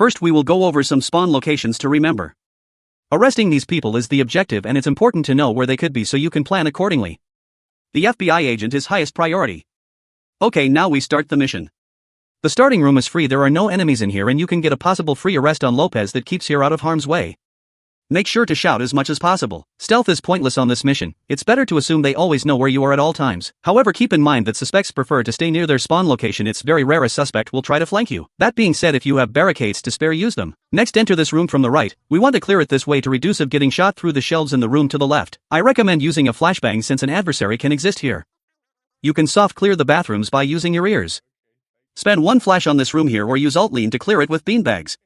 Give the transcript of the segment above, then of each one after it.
First we will go over some spawn locations to remember. Arresting these people is the objective and it's important to know where they could be so you can plan accordingly. The FBI agent is highest priority. Okay, now we start the mission. The starting room is free, there are no enemies in here and you can get a possible free arrest on Lopez that keeps here out of harm's way. Make sure to shout as much as possible. Stealth is pointless on this mission, it's better to assume they always know where you are at all times. However, keep in mind that suspects prefer to stay near their spawn location, it's very rare a suspect will try to flank you. That being said, if you have barricades to spare, use them. Next, enter this room from the right, we want to clear it this way to reduce of getting shot through the shelves in the room to the left. I recommend using a flashbang since an adversary can exist here. You can soft clear the bathrooms by using your ears. Spend one flash on this room here or use Alt-Lean to clear it with beanbags.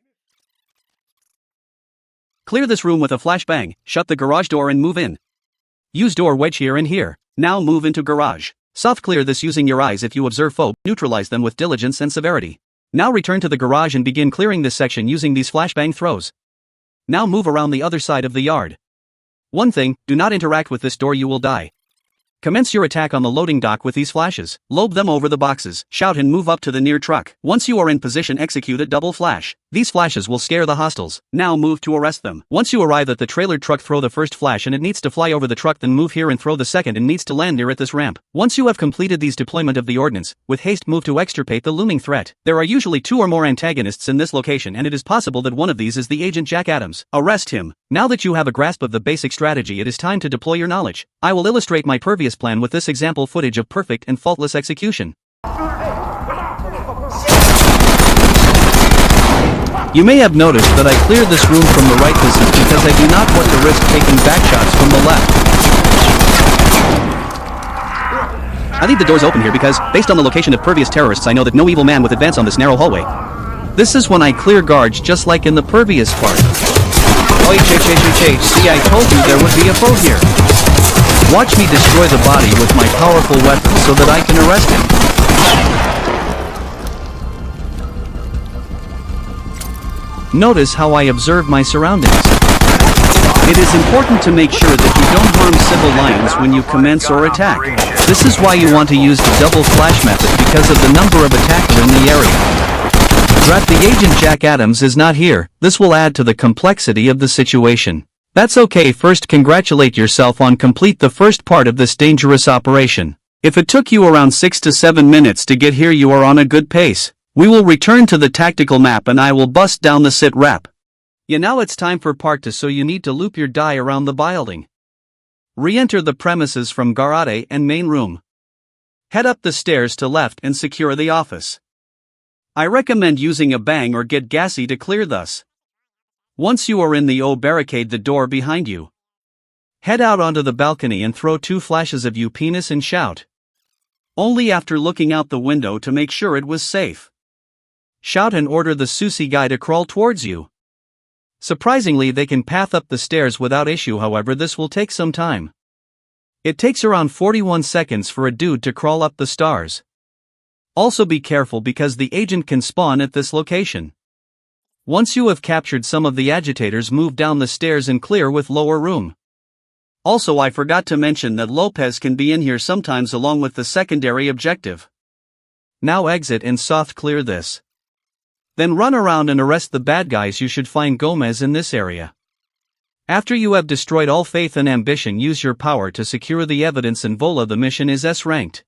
Clear this room with a flashbang, shut the garage door and move in. Use door wedge here and here. Now move into garage. Soft clear this using your eyes if you observe foe, neutralize them with diligence and severity. Now return to the garage and begin clearing this section using these flashbang throws. Now move around the other side of the yard. One thing, do not interact with this door, you will die. Commence your attack on the loading dock with these flashes. Lobe them over the boxes. Shout and move up to the near truck. Once you are in position, execute a double flash. These flashes will scare the hostiles. Now move to arrest them. Once you arrive at the trailer truck, throw the first flash and it needs to fly over the truck, then move here and throw the second and needs to land near at this ramp. Once you have completed these deployment of the ordnance, with haste move to extirpate the looming threat. There are usually 2 or more antagonists in this location and it is possible that one of these is the agent Jack Adams. Arrest him. Now that you have a grasp of the basic strategy, it is time to deploy your knowledge. I will illustrate my previous plan with this example footage of perfect and faultless execution. You may have noticed that I cleared this room from the right. This is because I do not want to risk taking backshots from the left. I leave the doors open here because, based on the location of pervious terrorists, I know that no evil man would advance on this narrow hallway. This is when I clear guards just like in the pervious part. See, I told you there would be a foe here. Watch me destroy the body with my powerful weapon so that I can arrest him. Notice how I observe my surroundings. It is important to make sure that you don't harm civil lions when you commence or attack. This is why you want to use the double flash method because of the number of attackers in the area. Drat, the agent Jack Adams is not here. This will add to the complexity of the situation. That's okay. First, congratulate yourself on complete the first part of this dangerous operation. If it took you around 6 to 7 minutes to get here, you are on a good pace. We will return to the tactical map and I will bust down the sit rep. Yeah, now it's time for part 2, so you need to loop your die around the building. Re-enter the premises from garage and main room. Head up the stairs to left and secure the office. I recommend using a bang or get gassy to clear thus. Once you are in the O, barricade the door behind you. Head out onto the balcony and throw 2 flashes of your penis and shout. Only after looking out the window to make sure it was safe. Shout and order the Susie guy to crawl towards you. Surprisingly, they can path up the stairs without issue, however this will take some time. It takes around 41 seconds for a dude to crawl up the stairs. Also be careful because the agent can spawn at this location. Once you have captured some of the agitators, move down the stairs and clear with lower room. Also, I forgot to mention that Lopez can be in here sometimes along with the secondary objective. Now exit and soft clear this. Then run around and arrest the bad guys. You should find Gomez in this area. After you have destroyed all faith and ambition, use your power to secure the evidence and voila, the mission is S-ranked.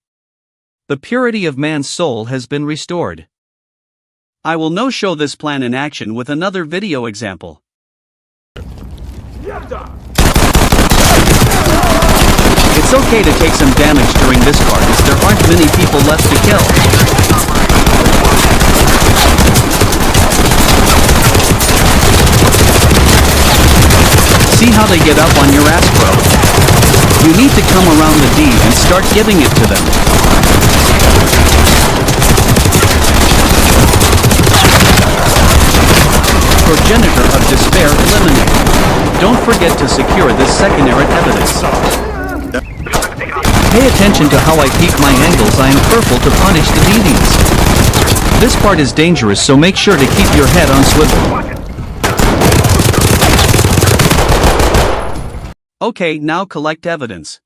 The purity of man's soul has been restored. I will now show this plan in action with another video example. It's okay to take some damage during this part as there aren't many people left to kill. See how they get up on your ass, bro? You need to come around the D and start giving it to them. Progenitor of despair eliminated. Don't forget to secure this secondary evidence. Pay attention to how I peek my angles. I am careful to punish the deviants. This part is dangerous, so make sure to keep your head on swivel. Okay, now collect evidence.